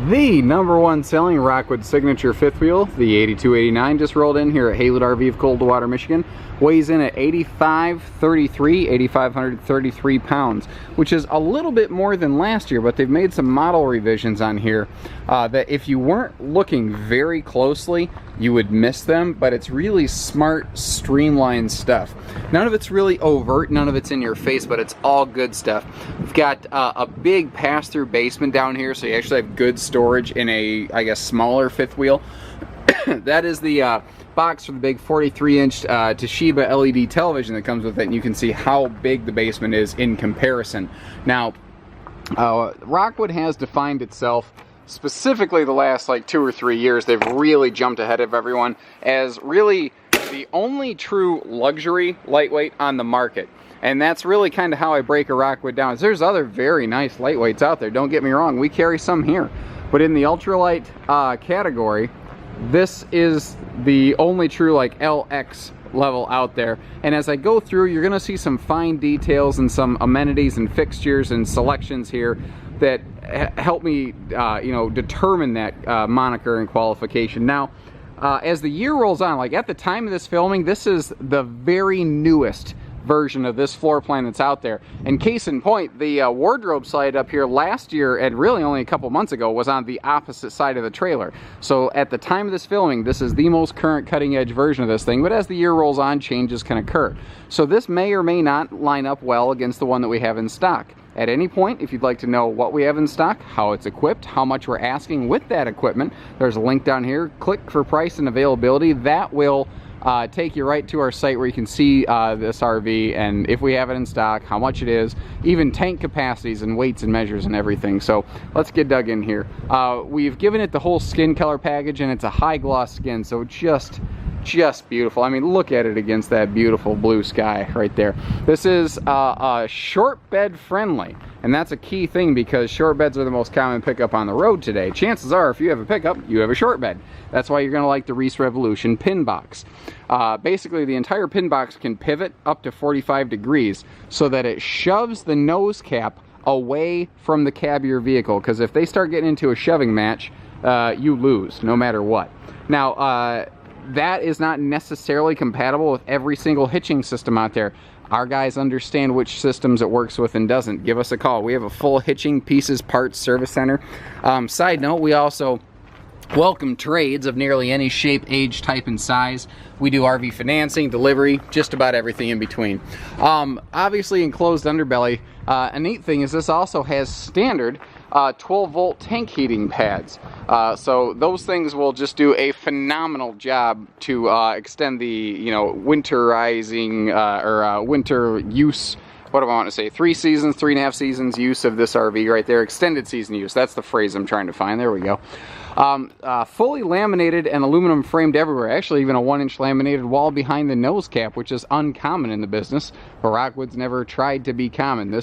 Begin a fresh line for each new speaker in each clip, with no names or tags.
The #1 selling Rockwood signature fifth wheel, the 8289, just rolled in here at Haywood RV of Coldwater, Michigan. Weighs in at 8,533 pounds, which is a little bit more than last year, but they've made some model revisions on here that if you weren't looking very closely, you would miss them, but it's really smart, streamlined stuff. None of it's really overt, none of it's in your face, but it's all good stuff. We've got a big pass-through basement down here, so you actually have good storage in a, I guess, smaller fifth wheel. That is the box for the big 43-inch Toshiba LED television that comes with it, and you can see how big the basement is in comparison. Now, Rockwood has defined itself, specifically the last like 2 or 3 years, they've really jumped ahead of everyone as really the only true luxury lightweight on the market. And that's really kind of how I break a Rockwood down. There's other very nice lightweights out there, don't get me wrong, we carry some here. But in the ultralight category, this is the only true like LX level out there. And as I go through, you're going to see some fine details and some amenities and fixtures and selections here that help me you know, determine that moniker and qualification. Now, as the year rolls on, like at the time of this filming, this is the very newest version of this floor plan that's out there. And case in point, the wardrobe slide up here last year, and really only a couple months ago, was on the opposite side of the trailer. So at the time of this filming, this is the most current cutting edge version of this thing, but as the year rolls on, changes can occur. So this may or may not line up well against the one that we have in stock. At any point, if you'd like to know what we have in stock, how it's equipped, how much we're asking with that equipment, there's a link down here. Click for price and availability. That will take you right to our site where you can see this RV and if we have it in stock, how much it is, even tank capacities and weights and measures and everything. So let's get dug in here. We've given it the whole skin color package, and it's a high gloss skin, so just beautiful. I mean, look at it against that beautiful blue sky right there. This is short bed friendly, and that's a key thing because short beds are the most common pickup on the road today. Chances are, if you have a pickup, you have a short bed. That's why you're going to like the Reese Revolution pin box. Basically, the entire pin box can pivot up to 45 degrees so that it shoves the nose cap away from the cab of your vehicle, because if they start getting into a shoving match, you lose no matter what. Now, that is not necessarily compatible with every single hitching system out there. Our guys understand which systems it works with and doesn't. Give us a call. We have a full hitching, pieces, parts service center. Side note, we also welcome trades of nearly any shape, age, type, and size. We do RV financing, delivery, just about everything in between. Obviously, enclosed underbelly, a neat thing is this also has standard 12-volt tank heating pads. So those things will just do a phenomenal job to extend the, you know, winterizing or winter use. What do I want to say? 3 seasons, 3.5 seasons use of this RV right there. Extended season use. That's the phrase I'm trying to find. There we go. Fully laminated and aluminum framed everywhere. Actually, even a 1-inch laminated wall behind the nose cap, which is uncommon in the business. But Rockwood's never tried to be common.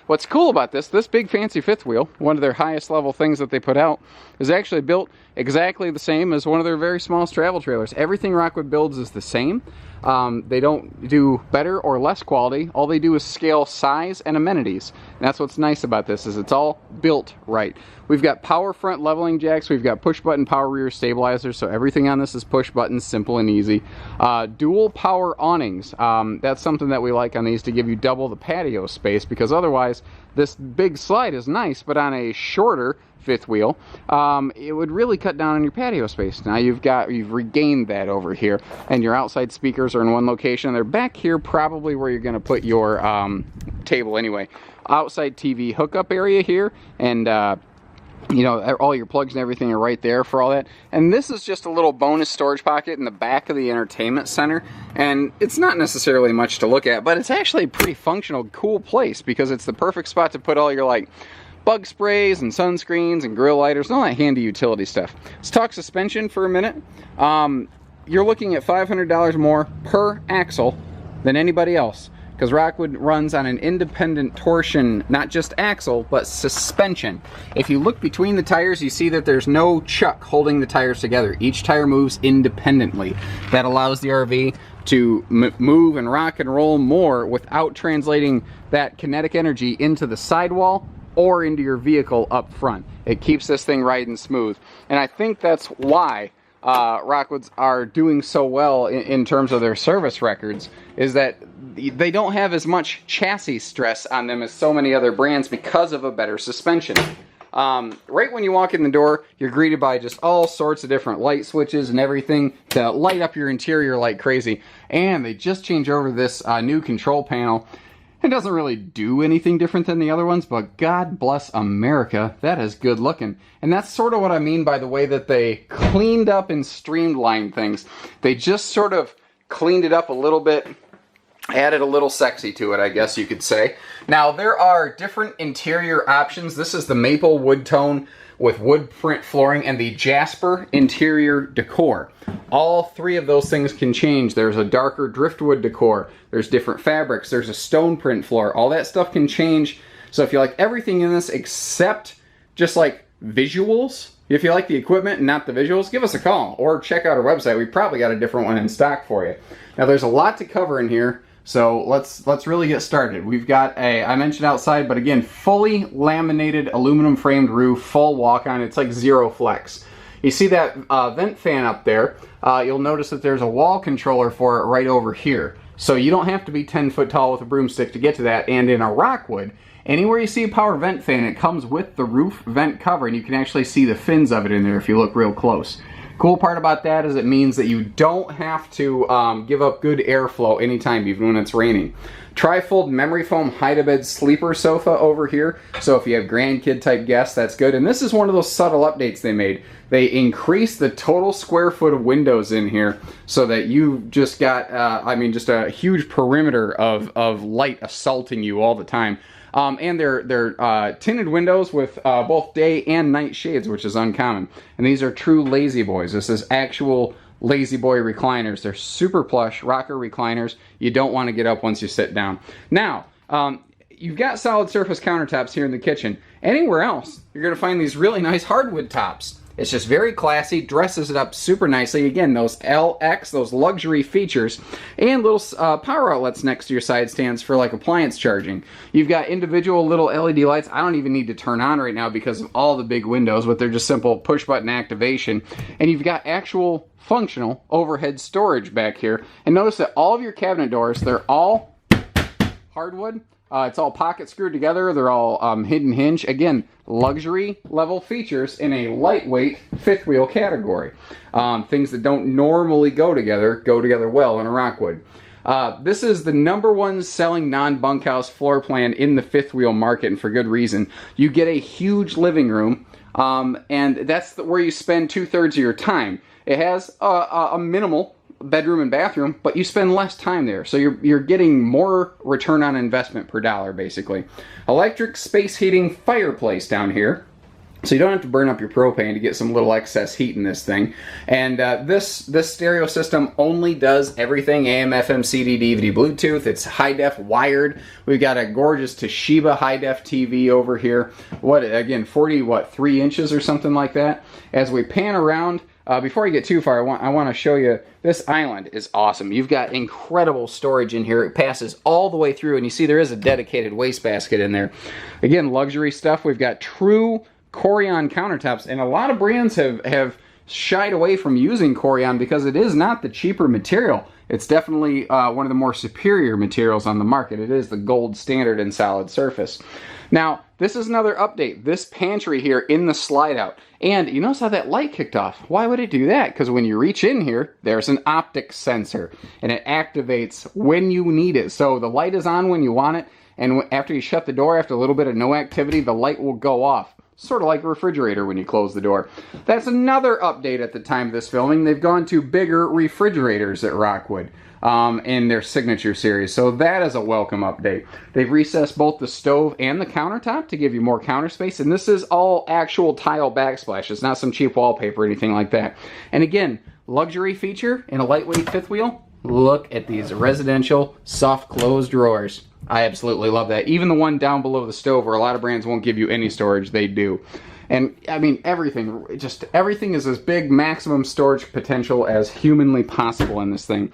What's cool about this big fancy fifth wheel, one of their highest level things that they put out, is actually built exactly the same as one of their very smallest travel trailers. Everything Rockwood builds is the same. They don't do better or less quality. All they do is scale size and amenities. And that's what's nice about this, is it's all built right. We've got power front leveling jacks. We've got push button power rear stabilizers. So everything on this is push buttons, simple and easy. Dual power awnings. That's something that we like on these, to give you double the patio space, because otherwise this big slide is nice, but on a shorter fifth wheel, it would really cut down on your patio space. Now you've regained that over here, and your outside speakers are in one location. They're back here, probably where you're going to put your table anyway. Outside TV hookup area here, and you know, all your plugs and everything are right there for all that. And this is just a little bonus storage pocket in the back of the entertainment center, and it's not necessarily much to look at, but it's actually a pretty functional, cool place, because it's the perfect spot to put all your like bug sprays and sunscreens and grill lighters and all that handy utility stuff. Let's talk suspension for a minute. You're looking at $500 more per axle than anybody else, because Rockwood runs on an independent torsion, not just axle, but suspension. If you look between the tires, you see that there's no chuck holding the tires together. Each tire moves independently. That allows the RV to move and rock and roll more without translating that kinetic energy into the sidewall or into your vehicle up front. It keeps this thing riding smooth. And I think that's why Rockwoods are doing so well in terms of their service records, is that they don't have as much chassis stress on them as so many other brands because of a better suspension. Right when you walk in the door, you're greeted by just all sorts of different light switches and everything to light up your interior like crazy. And they just changed over this new control panel. It doesn't really do anything different than the other ones, but God bless America, that is good looking. And that's sort of what I mean by the way that they cleaned up and streamlined things. They just sort of cleaned it up a little bit, added a little sexy to it, I guess you could say. Now, there are different interior options. This is the maple wood tone with wood print flooring and the jasper interior decor. All three of those things can change. There's a darker driftwood decor. There's different fabrics. There's a stone print floor. All that stuff can change. So if you like everything in this except just like visuals, if you like the equipment and not the visuals, give us a call or check out our website. We probably got a different one in stock for you. Now, there's a lot to cover in here. So let's really get started. We've got I mentioned outside, but again, fully laminated aluminum framed roof, full walk-on. It's like zero flex. You see that vent fan up there? You'll notice that there's a wall controller for it right over here. So you don't have to be 10 foot tall with a broomstick to get to that. And in a Rockwood, anywhere you see a power vent fan, it comes with the roof vent cover, and you can actually see the fins of it in there if you look real close. Cool part about that is it means that you don't have to give up good airflow anytime, even when it's raining. Tri-fold memory foam hide-a-bed sleeper sofa over here. So if you have grandkid type guests, that's good. And this is one of those subtle updates they made. They increased the total square foot of windows in here so that you just got, just a huge perimeter of light assaulting you all the time. And they're tinted windows with both day and night shades, which is uncommon. And these are true Lazy Boys. This is actual Lazy Boy recliners. They're super plush rocker recliners. You don't want to get up once you sit down. Now, you've got solid surface countertops here in the kitchen. Anywhere else, you're going to find these really nice hardwood tops. It's just very classy, dresses it up super nicely. Again, those LX, those luxury features, and little power outlets next to your side stands for like appliance charging. You've got individual little LED lights. I don't even need to turn on right now because of all the big windows, but they're just simple push button activation. And you've got actual functional overhead storage back here. And notice that all of your cabinet doors, they're all hardwood. It's all pocket screwed together. They're all hidden hinge. Again, luxury level features in a lightweight fifth wheel category. Things that don't normally go together well in a Rockwood. This is the #1 selling non-bunkhouse floor plan in the fifth wheel market, and for good reason. You get a huge living room, and that's where you spend 2/3 of your time. It has a minimal bedroom and bathroom, but you spend less time there, so you're getting more return on investment per dollar, basically. Electric space heating fireplace down here, so you don't have to burn up your propane to get some little excess heat in this thing. And this stereo system only does everything AM, FM, CD, DVD, Bluetooth. It's high def wired. We've got a gorgeous Toshiba high def TV over here. What again? 3 inches or something like that. As we pan around. Before I get too far, I want to show you, this island is awesome. You've got incredible storage in here. It passes all the way through, and you see there is a dedicated wastebasket in there. Again, luxury stuff. We've got true Corian countertops, and a lot of brands have shied away from using Corian because it is not the cheaper material. It's definitely one of the more superior materials on the market. It is the gold standard in solid surface. Now, this is another update. This pantry here in the slide out. And you notice how that light kicked off. Why would it do that? Because when you reach in here, there's an optic sensor. And it activates when you need it. So the light is on when you want it. And after you shut the door, after a little bit of no activity, the light will go off. Sort of like a refrigerator when you close the door. That's another update at the time of this filming. They've gone to bigger refrigerators at Rockwood. In their signature series, so that is a welcome update. They've recessed both the stove and the countertop to give you more counter space, and this is all actual tile backsplash. It's not some cheap wallpaper or anything like that. And again, luxury feature in a lightweight fifth wheel. Look at these residential soft close drawers. I absolutely love that. Even the one down below the stove, where a lot of brands won't give you any storage, they do. And I mean, everything is as big maximum storage potential as humanly possible in this thing.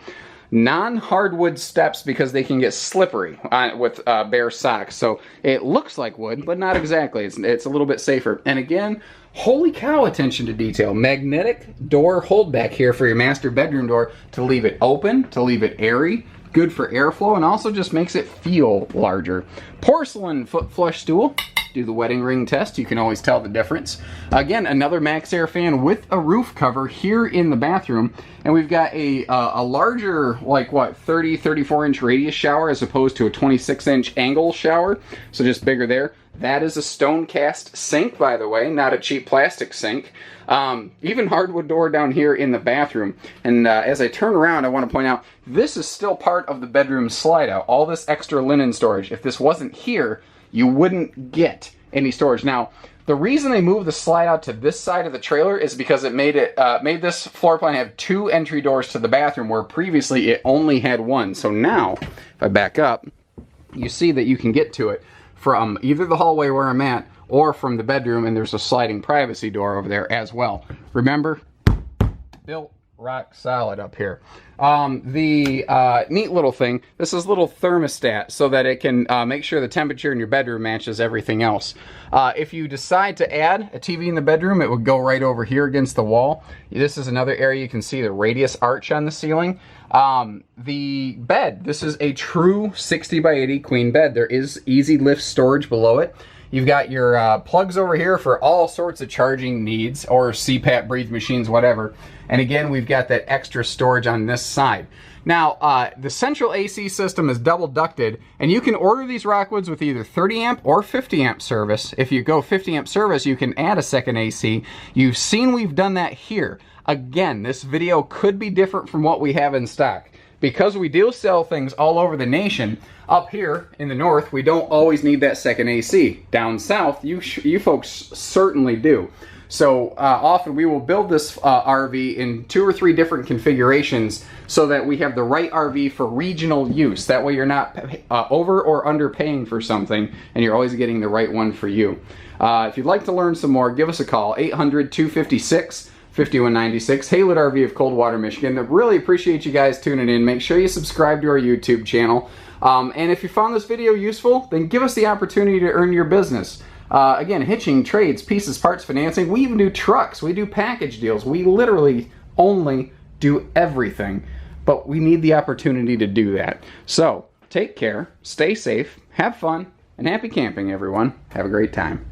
non-hardwood steps because they can get slippery with bare socks. So it looks like wood, but not exactly. It's a little bit safer. And again, holy cow, attention to detail. Magnetic door holdback here for your master bedroom door to leave it open, to leave it airy, good for airflow, and also just makes it feel larger. Porcelain foot flush stool. Do the wedding ring test. You can always tell the difference. Again, another Max Air fan with a roof cover here in the bathroom. And we've got a larger, like what, 30, 34 inch radius shower as opposed to a 26 inch angle shower. So just bigger there. That is a stone cast sink, by the way, not a cheap plastic sink. Even hardwood door down here in the bathroom. And as I turn around, I want to point out, this is still part of the bedroom slide out. All this extra linen storage. If this wasn't here, you wouldn't get any storage. Now, the reason they moved the slide out to this side of the trailer is because it made this floor plan have 2 entry doors to the bathroom, where previously it only had 1. So now, if I back up, you see that you can get to it from either the hallway where I'm at or from the bedroom, and there's a sliding privacy door over there as well. Remember, built rock solid up here. The neat little thing, this is a little thermostat so that it can make sure the temperature in your bedroom matches everything else. If you decide to add a TV in the bedroom, it would go right over here against the wall. This is another area you can see the radius arch on the ceiling. The bed, this is a true 60 by 80 queen bed. There is easy lift storage below it. You've got your plugs over here for all sorts of charging needs, or CPAP, breathe machines, whatever. And again, we've got that extra storage on this side. Now, the central AC system is double ducted, and you can order these Rockwoods with either 30 amp or 50 amp service. If you go 50 amp service, you can add a second AC. You've seen we've done that here. Again, this video could be different from what we have in stock. Because we do sell things all over the nation, up here in the north, we don't always need that second AC. Down south, you folks certainly do. So often we will build this RV in 2 or 3 different configurations so that we have the right RV for regional use. That way you're not over or underpaying for something, and you're always getting the right one for you. If you'd like to learn some more, give us a call, 800-256-5196, Haylett RV of Coldwater, Michigan. I really appreciate you guys tuning in. Make sure you subscribe to our YouTube channel. And if you found this video useful, then give us the opportunity to earn your business. Again, hitching, trades, pieces, parts, financing. We even do trucks. We do package deals. We literally only do everything. But we need the opportunity to do that. So, take care, stay safe, have fun, and happy camping, everyone. Have a great time.